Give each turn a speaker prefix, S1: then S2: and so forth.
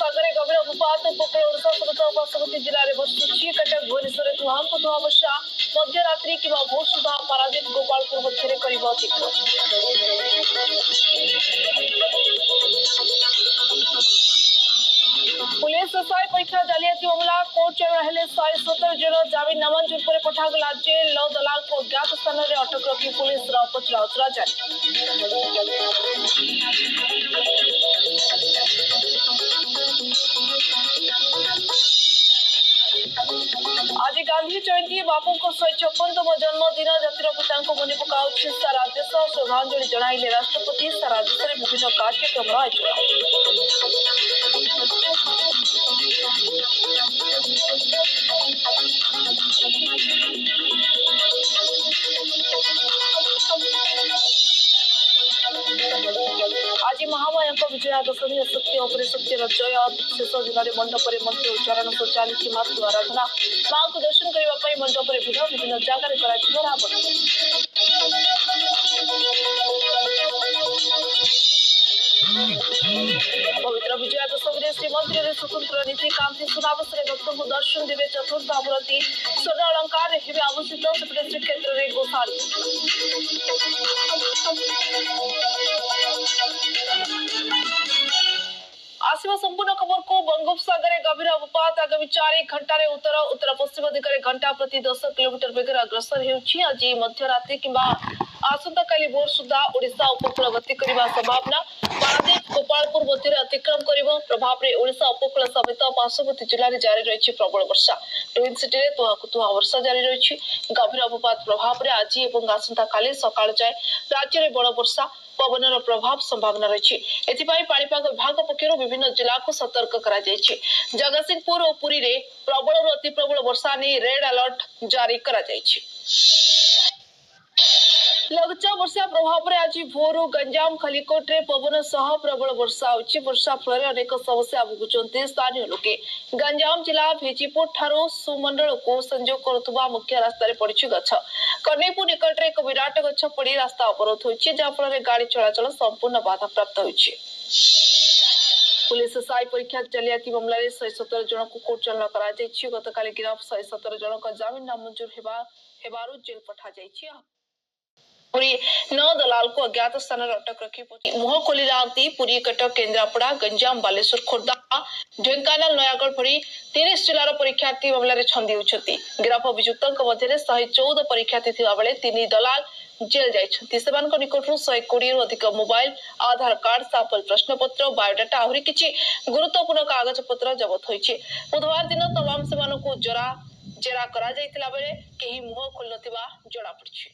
S1: बंगोपसागर गभीर उपात उपकूल ओडिशा समेत पार्श्ववर्ती जिले में बसुची कटक भुवनेश्वर तुहांकुतुहा वर्षा मध्यरात्रि कि भोर सुधा पारादीप गोपालपुर मध्य पुलिस साई परीक्षा जालियाती मामला कोर्ट चले 117 जन जमीन नामंजूर पर पठागला जेल 9 दलाल को अज्ञात स्थान में अटक रखी पुलिस पचराउचरा जारी। आज गांधी जयंती बापू को 156तम जन्मदिन जातिर पिता मने पकाऊ सारा देश श्रद्धांजलि जणाइले राष्ट्रपति सारा देश में विभिन्न कार्यक्रम आयोजन। आज महामाया विजया दशमी सत्य उपरे सत्यर जय शेष दिन मंडप मंत्र उच्चारण तो चली मातृ आराधना माँ को दर्शन करने मंडप भिड़ विभिन्न जगार पवित्र विजया दशमी श्रीमंदिर में स्वतंत्र नीति कांति सुनावस भक्तों को दर्शन देवे चतुर्थ आभरती स्वर्ण अलंकार आभूषित श्रीक्षेत्र में गोसाड़ी आसवा संपूर्ण खबर को बंगोपसागर गभीर उपात आगामी 4 घंटा उत्तर पश्चिम दिगरे घंटा प्रति 10 किलोमीटर बेगर अग्रसर होउछि। आज मध्यरात्रि किंबा आसंता काली भोर सुधा ओडिशा उपकूल गति करने संभावना पारादीप गोपालपुर मध्य अतिक्रम करिबो प्रभाव रे ओडिशा उपकूल समेत पार्श्ववर्ती जिले में जारी रही प्रबल वर्षा ट्विन सिटी में तुहाकुतुहा वर्षा जारी रही गभीर उपात प्रभाव रे आज एवं आसंता काली सकाळ जाय राज्य में बड़ वर्षा पवनर प्रभाव संभावना रही पाणीपाग विभाग पक्षर विभिन्न जिला को सतर्क करा जायछि। जगतसिंहपुर और पुरी रे प्रबल अति प्रबल वर्षा ने रेड अलर्ट जारी करा जायछि। लघुचाप वर्षा प्रभाव में आज भोर गंजाम खलिकोट रे पवन सह प्रबल वर्षा होछि। वर्षा फल अनेक समस्या भोगुचंती स्थानीय लोके। गंजाम जिला भेजीपुर ठारो सुमंडल को संजोग करुवा मुख्य रास्ता रे पड़छि गछ। कन्नैपुर निकट रे एक विराट गछ पड़ी रास्ता अवरोध होछि जहा फल गाड़ी चलाचल संपूर्ण बाधा प्राप्त होछि। पुलिस साई परीक्षा जालियाती मामला रे 117 जन को कोर्ट चालान करा जायछि। गतकाली गिरफ 117 जन का जमीन नामंजूर हेबारु जेल पठा जायछि। पुरी 9 दलाल को अज्ञात स्थान अटक रखी मुह खोली पुरी कटक केन्द्रापड़ा गंजाम बालेश्वर खोर्धा ढेंकानाल नयागढ़ भरी 30 जिलार परीक्षार्थी मामला रे छंदी होछती। गिरफ अभियुक्तों मध्य 114 परीक्षार्थी थिबा बेले 3 दलाल जेल जाइछंती। सेमानक निकटरू 120 अधिक मोबाइल आधार कार्ड सैंपल प्रश्नपत्र बायोडाटा आहुरी किछि गुरुत्वपूर्ण कागज पत्र जब्त होइछि। बुधवार दिन तमाम सेमानकु जेरा करा जाइतिला बेले केही मुह खोल नथिबा जणा पड़छि।